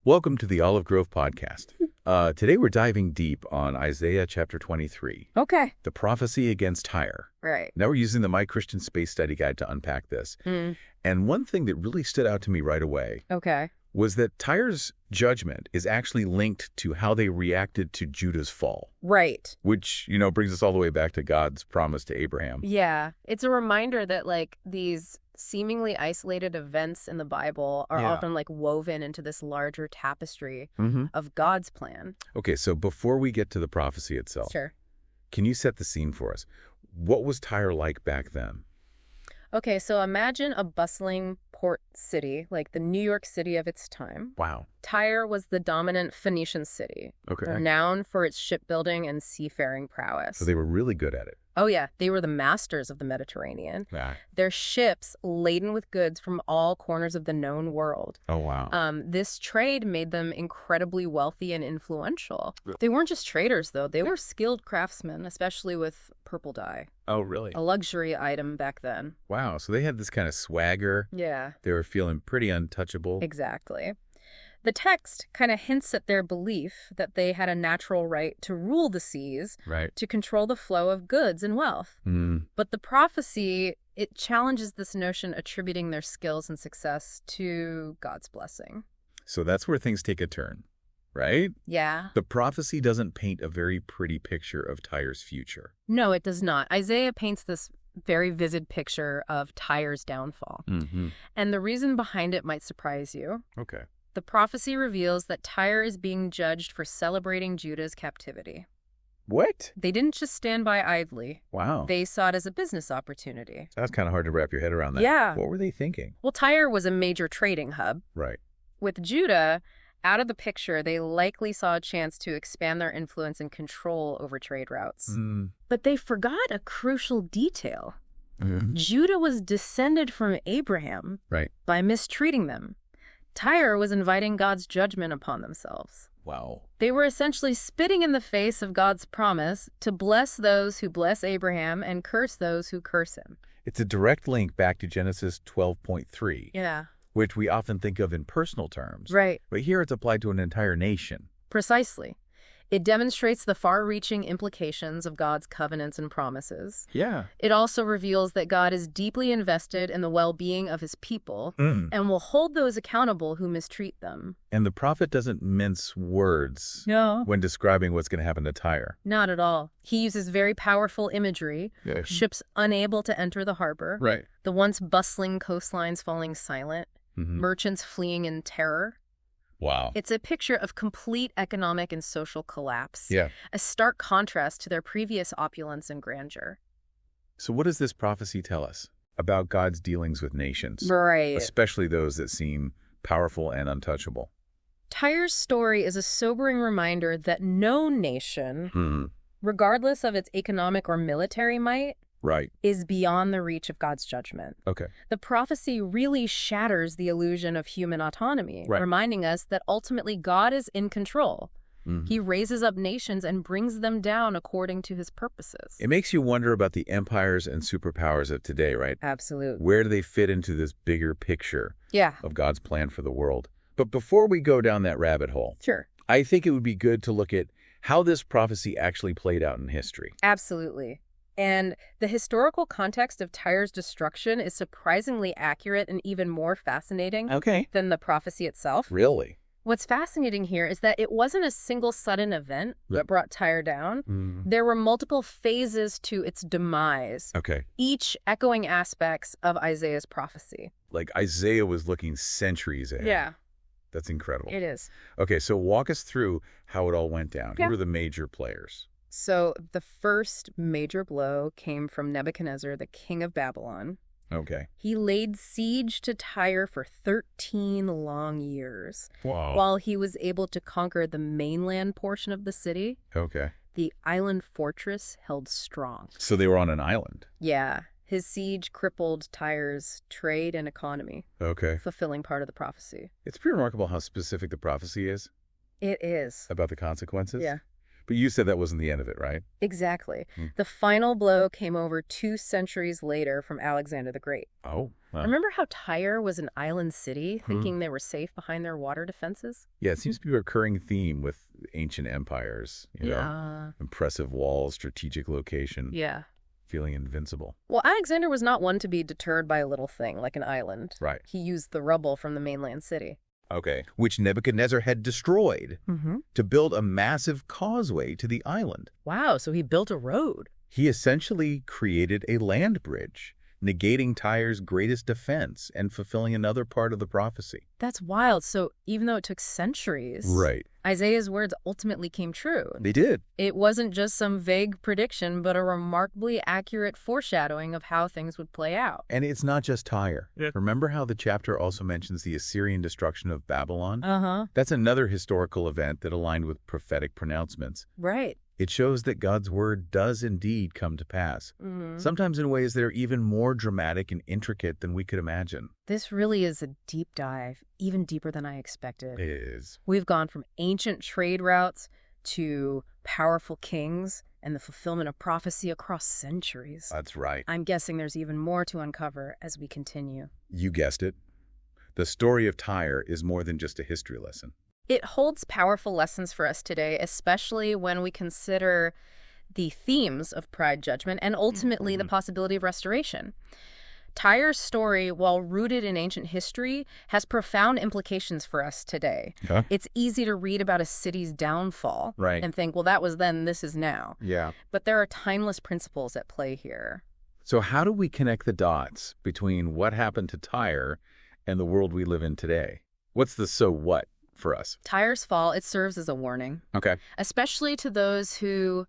Welcome to the Olive Grove podcast. Today we're diving deep on Isaiah chapter 23, Okay. the prophecy against Tyre. Right. Now we're using the My Christian Space Study Guide to unpack this. Mm. And one thing that really stood out to me right away Okay. was that Tyre's judgment is actually linked to how they reacted to Judah's fall, Right. which, brings us all the way back to God's promise to Abraham. Yeah. It's a reminder that these seemingly isolated events in the Bible are Yeah. often woven into this larger tapestry Mm-hmm. of God's plan. Okay, so before we get to the prophecy itself, Sure. can you set the scene for us? What was Tyre like back then? Okay, so imagine a bustling port city, like the New York City of its time. Wow. Tyre was the dominant Phoenician city, Okay. renowned for its shipbuilding and seafaring prowess. So they were really good at it. Oh yeah, they were the masters of the Mediterranean. Yeah. Their ships laden with goods from all corners of the known world. Oh, wow. This trade made them incredibly wealthy and influential. They weren't just traders, though. They were skilled craftsmen, especially with purple dye, Oh, really? a luxury item back then. Wow. So they had this kind of swagger. Yeah, They were feeling pretty untouchable. exactly. The text kind of hints at their belief that they had a natural right to rule the seas, Right. to control the flow of goods and wealth. Mm. But the prophecy, it challenges this notion attributing their skills and success to God's blessing. So that's where things take a turn, right? Yeah. The prophecy doesn't paint a very pretty picture of Tyre's future. No, it does not. Isaiah paints this very vivid picture of Tyre's downfall. Mm-hmm. And the reason behind it might surprise you. Okay. The prophecy reveals that Tyre is being judged for celebrating Judah's captivity. What? They didn't just stand by idly. Wow. They saw it as a business opportunity. That's kind of hard to wrap your head around that. Yeah. What were they thinking? Well, Tyre was a major trading hub. Right. With Judah out of the picture, they likely saw a chance to expand their influence and control over trade routes. Mm. But they forgot a crucial detail. Mhm. Judah was descended from Abraham Right. by mistreating them. Tyre was inviting God's judgment upon themselves. Wow. They were essentially spitting in the face of God's promise to bless those who bless Abraham and curse those who curse him. It's a direct link back to Genesis 12.3, Yeah. which we often think of in personal terms. Right. But here it's applied to an entire nation. Precisely. It demonstrates the far-reaching implications of God's covenants and promises. Yeah. It also reveals that God is deeply invested in the well-being of his people Mm. and will hold those accountable who mistreat them. And the prophet doesn't mince words No. when describing what's going to happen to Tyre. Not at all. He uses very powerful imagery, Yeah. ships unable to enter the harbor, Right. the once bustling coastlines falling silent, Mm-hmm. merchants fleeing in terror. Wow. It's a picture of complete economic and social collapse, Yeah. a stark contrast to their previous opulence and grandeur. So what does this prophecy tell us about God's dealings with nations, Right. especially those that seem powerful and untouchable? Tyre's story is a sobering reminder that no nation, Hmm. regardless of its economic or military might, Right. is beyond the reach of God's judgment. Okay. The prophecy really shatters the illusion of human autonomy, Right. reminding us that ultimately God is in control. Mhm. He raises up nations and brings them down according to his purposes. It makes you wonder about the empires and superpowers of today, right? Absolutely. Where do they fit into this bigger picture Yeah, of God's plan for the world? But before we go down that rabbit hole, sure. I think it would be good to look at how this prophecy actually played out in history. Absolutely. And the historical context of Tyre's destruction is surprisingly accurate and even more fascinating Okay. than the prophecy itself. Really? What's fascinating here is that it wasn't a single sudden event that brought Tyre down. There were multiple phases to its demise, Okay. each echoing aspects of Isaiah's prophecy. Like Isaiah was looking centuries ahead. That's incredible. It is. Okay, so walk us through how it all went down. Yeah. Who were the major players? So the first major blow came from Nebuchadnezzar, the king of Babylon. Okay. He laid siege to Tyre for 13 long years. Wow. While he was able to conquer the mainland portion of the city, Okay. the island fortress held strong. So they were on an island. Yeah, his siege crippled Tyre's trade and economy, Okay. fulfilling part of the prophecy. It's pretty remarkable how specific the prophecy is It is. about the consequences. Yeah. But you said that wasn't the end of it, right? Exactly. The final blow came over 2 centuries later from Alexander the Great. Oh. Remember how Tyre was an island city, thinking they were safe behind their water defenses? Yeah, it seems to be a recurring theme with ancient empires. You know, impressive walls, strategic location. Yeah. Feeling invincible. Well, Alexander was not one to be deterred by a little thing like an island. Right. He used the rubble from the mainland city. Okay. Which Nebuchadnezzar had destroyed to build a massive causeway to the island. Wow, so he built a road. He essentially created a land bridge, negating Tyre's greatest defense and fulfilling another part of the prophecy. That's wild. So even though it took centuries, Right. Isaiah's words ultimately came true. They did. It wasn't just some vague prediction, but a remarkably accurate foreshadowing of how things would play out. And it's not just Tyre. Yeah. Remember how the chapter also mentions the Assyrian destruction of Babylon? Uh-huh. That's another historical event that aligned with prophetic pronouncements. Right. It shows that God's word does indeed come to pass, sometimes in ways that are even more dramatic and intricate than we could imagine. This really is a deep dive, even deeper than I expected. It is. We've gone from ancient trade routes to powerful kings and the fulfillment of prophecy across centuries. That's right. I'm guessing there's even more to uncover as we continue. You guessed it. The story of Tyre is more than just a history lesson. It holds powerful lessons for us today, especially when we consider the themes of pride, judgment, and ultimately the possibility of restoration. Tyre's story, while rooted in ancient history, has profound implications for us today. Yeah. It's easy to read about a city's downfall Right. and think, well, that was then, this is now. Yeah. But there are timeless principles at play here. So how do we connect the dots between what happened to Tyre and the world we live in today? What's the so what for us? Tyre's fall, it serves as a warning, Okay. especially to those who,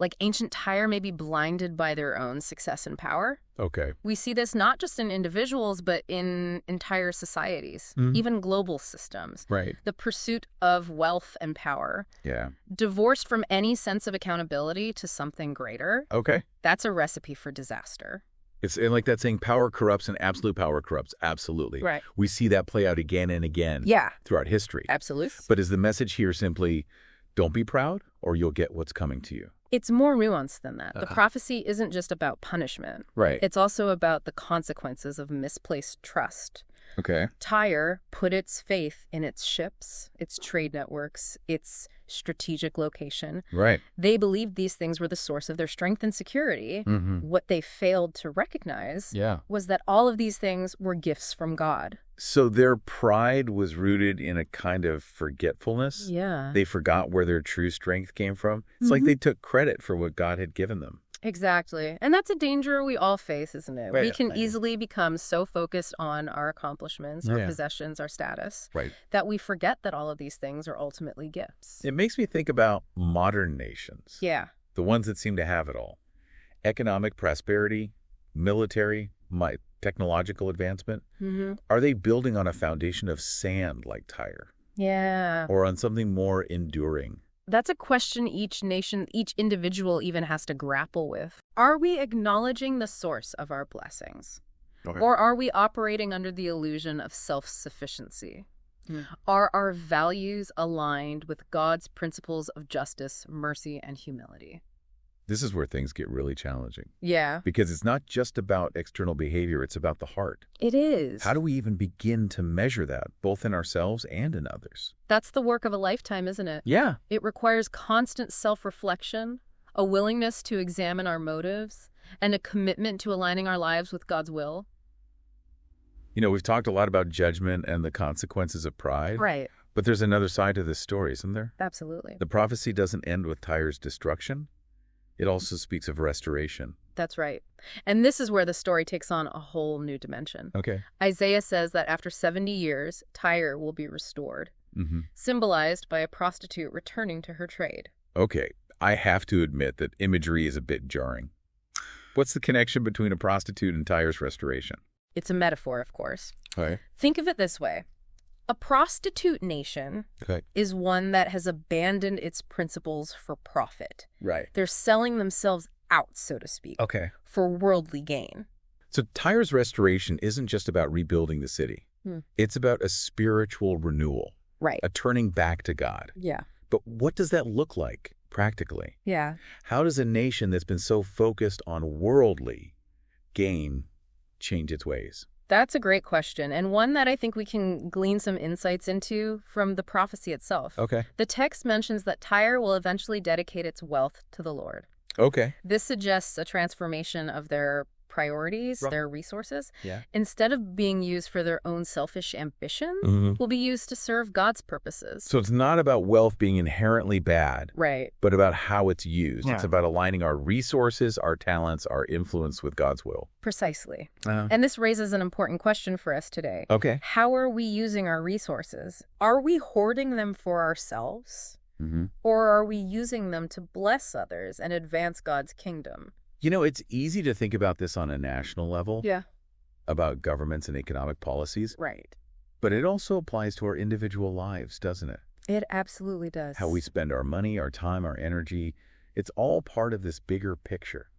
like ancient Tyre, may be blinded by their own success and power. Okay. We see this not just in individuals, but in entire societies, even global systems. Right. The pursuit of wealth and power, Yeah. divorced from any sense of accountability to something greater, Okay. that's a recipe for disaster. It's like that saying, power corrupts and absolute power corrupts. Absolutely. Right. We see that play out again and again Yeah, throughout history. absolutely. But is the message here simply, don't be proud or you'll get what's coming to you? It's more nuanced than that. The prophecy isn't just about punishment. Right. It's also about the consequences of misplaced trust. Okay. Tyre put its faith in its ships, its trade networks, its strategic location. Right. They believed these things were the source of their strength and security. What they failed to recognize Yeah. was that all of these things were gifts from God. So their pride was rooted in a kind of forgetfulness. Yeah. They forgot where their true strength came from. It's like they took credit for what God had given them. Exactly. And that's a danger we all face, isn't it? Right. We can easily become so focused on our accomplishments, our Yeah. possessions, our status, Right. that we forget that all of these things are ultimately gifts. It makes me think about modern nations. Yeah. The ones that seem to have it all. Economic prosperity, military, technological advancement. Are they building on a foundation of sand like Tyre? Yeah. Or on something more enduring? That's a question each nation, each individual even has to grapple with. Are we acknowledging the source of our blessings? Okay. Or are we operating under the illusion of self-sufficiency? Are our values aligned with God's principles of justice, mercy, and humility? This is where things get really challenging. Yeah. Because it's not just about external behavior, it's about the heart. It is. How do we even begin to measure that, both in ourselves and in others? That's the work of a lifetime, isn't it? Yeah. It requires constant self-reflection, a willingness to examine our motives, and a commitment to aligning our lives with God's will. You know, we've talked a lot about judgment and the consequences of pride. Right. But there's another side to this story, isn't there? Absolutely. The prophecy doesn't end with Tyre's destruction. It also speaks of restoration. That's right. And this is where the story takes on a whole new dimension. Okay. Isaiah says that after 70 years, Tyre will be restored, symbolized by a prostitute returning to her trade. Okay. I have to admit that imagery is a bit jarring. What's the connection between a prostitute and Tyre's restoration? It's a metaphor, of course. Okay. Think of it this way. A prostitute nation Okay. is one that has abandoned its principles for profit. Right. They're selling themselves out, so to speak, Okay. for worldly gain. So Tyre's restoration isn't just about rebuilding the city. It's about a spiritual renewal, Right. a turning back to God. Yeah. But what does that look like? practically? Yeah. How does a nation that's been so focused on worldly gain change its ways? That's a great question, and one that I think we can glean some insights into from the prophecy itself. Okay. The text mentions that Tyre will eventually dedicate its wealth to the Lord. Okay. This suggests a transformation of their priorities, Right. their resources. Yeah. Instead of being used for their own selfish ambition, will be used to serve God's purposes. So it's not about wealth being inherently bad, Right. but about how it's used. Yeah. It's about aligning our resources, our talents, our influence with God's will. Precisely. And this raises an important question for us today. Okay. How are we using our resources? Are we hoarding them for ourselves? Mm-hmm. Or are we using them to bless others and advance God's kingdom? You know, it's easy to think about this on a national level, Yeah. about governments and economic policies, Right. but it also applies to our individual lives, doesn't it? It absolutely does. How we spend our money, our time, our energy. It's all part of this bigger picture.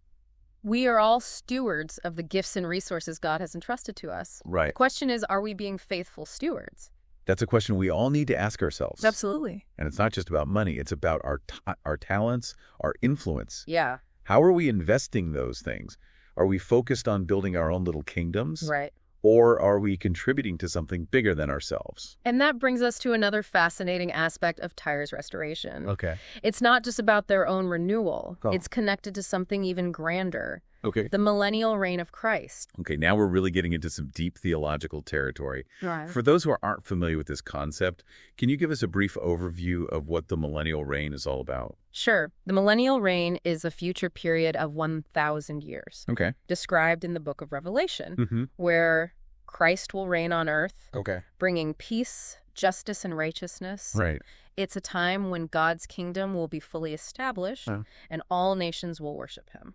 We are all stewards of the gifts and resources God has entrusted to us. The Right. question is, are we being faithful stewards? That's a question we all need to ask ourselves. Absolutely. And it's not just about money. It's about our talents, our influence. Yeah. How are we investing those things? Are we focused on building our own little kingdoms? Right. Or are we contributing to something bigger than ourselves? And that brings us to another fascinating aspect of Tyre's restoration. Okay. It's not just about their own renewal. Oh. It's connected to something even grander, Okay. the millennial reign of Christ. Okay, now we're really getting into some deep theological territory. Right. For those who aren't familiar with this concept, can you give us a brief overview of what the millennial reign is all about? Sure. The millennial reign is a future period of 1,000 years, Okay. described in the book of Revelation, Mm-hmm. where Christ will reign on earth, Okay. bringing peace, justice, and righteousness. Right. It's a time when God's kingdom will be fully established Oh. and all nations will worship him.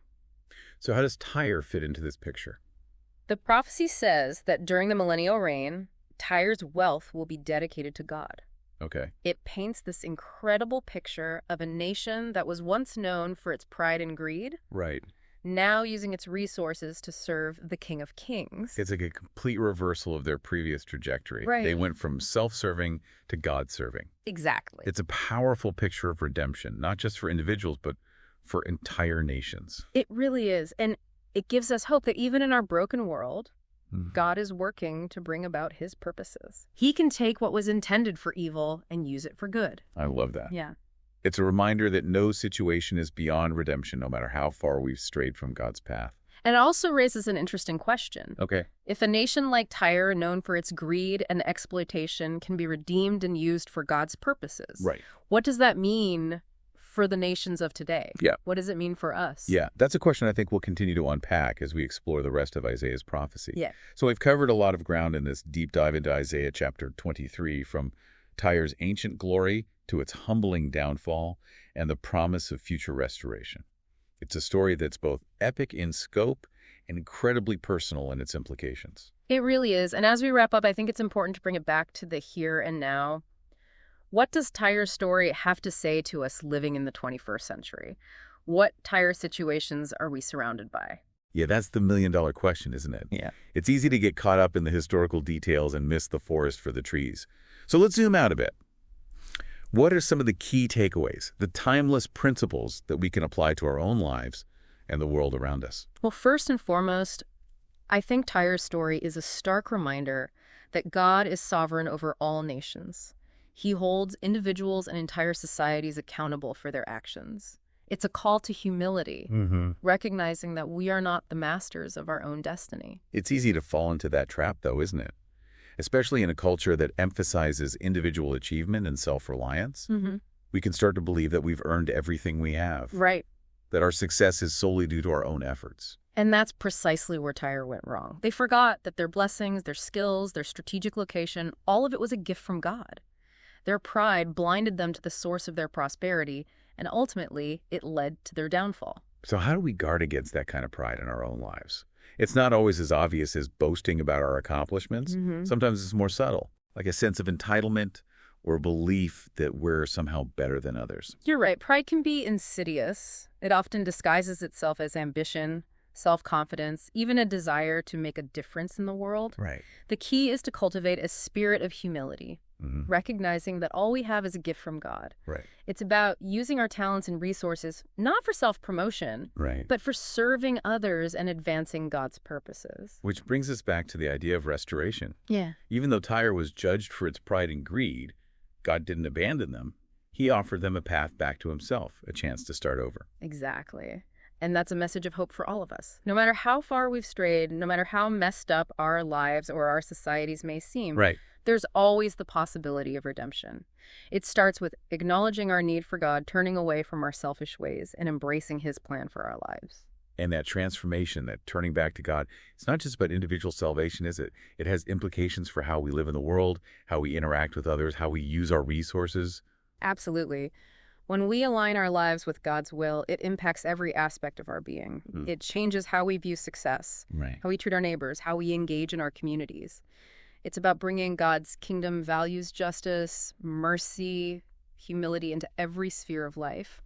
So how does Tyre fit into this picture? The prophecy says that during the millennial reign, Tyre's wealth will be dedicated to God. Okay. It paints this incredible picture of a nation that was once known for its pride and greed, Right. now using its resources to serve the King of Kings. It's like a complete reversal of their previous trajectory. Right. They went from self-serving to God-serving. Exactly. It's a powerful picture of redemption, not just for individuals, but for entire nations. It really is. And it gives us hope that even in our broken world, Mhm. God is working to bring about his purposes. He can take what was intended for evil and use it for good. I love that. Yeah. It's a reminder that no situation is beyond redemption, no matter how far we've strayed from God's path. And it also raises an interesting question. Okay. If a nation like Tyre, known for its greed and exploitation, can be redeemed and used for God's purposes, Right. what does that mean for the nations of today? Yeah. What does it mean for us? Yeah, that's a question I think we'll continue to unpack as we explore the rest of Isaiah's prophecy. Yeah. So we've covered a lot of ground in this deep dive into Isaiah chapter 23, from Tyre's ancient glory to its humbling downfall and the promise of future restoration. It's a story that's both epic in scope and incredibly personal in its implications. It really is. And as we wrap up, I think it's important to bring it back to the here and now. What does Tyre's story have to say to us living in the 21st century? What Tyre situations are we surrounded by? Yeah, that's the million-dollar question, isn't it? Yeah. It's easy to get caught up in the historical details and miss the forest for the trees. So let's zoom out a bit. What are some of the key takeaways, the timeless principles that we can apply to our own lives and the world around us? Well, first and foremost, I think Tyre's story is a stark reminder that God is sovereign over all nations. He holds individuals and entire societies accountable for their actions. It's a call to humility, recognizing that we are not the masters of our own destiny. It's easy to fall into that trap, though, isn't it? Especially in a culture that emphasizes individual achievement and self-reliance. We can start to believe that we've earned everything we have, Right. that our success is solely due to our own efforts. And that's precisely where Tyre went wrong. They forgot that their blessings, their skills, their strategic location, all of it was a gift from God. Their pride blinded them to the source of their prosperity, and ultimately, it led to their downfall. So how do we guard against that kind of pride in our own lives? It's not always as obvious as boasting about our accomplishments. Sometimes it's more subtle, like a sense of entitlement or a belief that we're somehow better than others. You're right. Pride can be insidious. It often disguises itself as ambition, self-confidence, even a desire to make a difference in the world. Right. The key is to cultivate a spirit of humility, recognizing that all we have is a gift from God. Right. It's about using our talents and resources not for self-promotion, Right. but for serving others and advancing God's purposes. Which brings us back to the idea of restoration. Yeah. Even though Tyre was judged for its pride and greed, God didn't abandon them. He offered them a path back to himself, a chance to start over. Exactly. And that's a message of hope for all of us. No matter how far we've strayed, no matter how messed up our lives or our societies may seem, Right. there's always the possibility of redemption. It starts with acknowledging our need for God, turning away from our selfish ways, and embracing his plan for our lives. And that transformation, that turning back to God, it's not just about individual salvation, is it? It has implications for how we live in the world, how we interact with others, how we use our resources. Absolutely. When we align our lives with God's will, it impacts every aspect of our being. It changes how we view success, Right. how we treat our neighbors, how we engage in our communities. It's about bringing God's kingdom values, justice, mercy, humility into every sphere of life.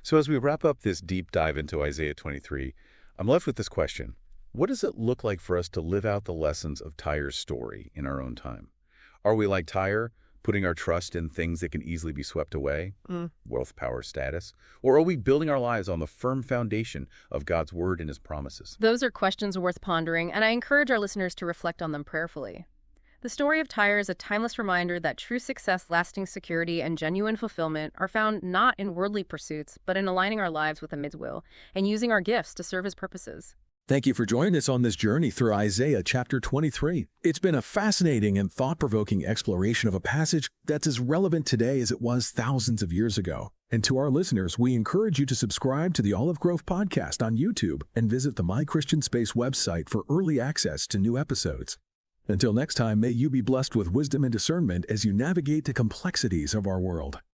So as we wrap up this deep dive into Isaiah 23, I'm left with this question. What does it look like for us to live out the lessons of Tyre's story in our own time? Are we like Tyre, putting our trust in things that can easily be swept away, wealth, power, status? Or are we building our lives on the firm foundation of God's word and his promises? Those are questions worth pondering, and I encourage our listeners to reflect on them prayerfully. The story of Tyre is a timeless reminder that true success, lasting security, and genuine fulfillment are found not in worldly pursuits, but in aligning our lives with His will and using our gifts to serve His purposes. Thank you for joining us on this journey through Isaiah chapter 23. It's been a fascinating and thought-provoking exploration of a passage that's as relevant today as it was thousands of years ago. And to our listeners, we encourage you to subscribe to the Olive Grove podcast on YouTube and visit the My Christian Space website for early access to new episodes. Until next time, may you be blessed with wisdom and discernment as you navigate the complexities of our world.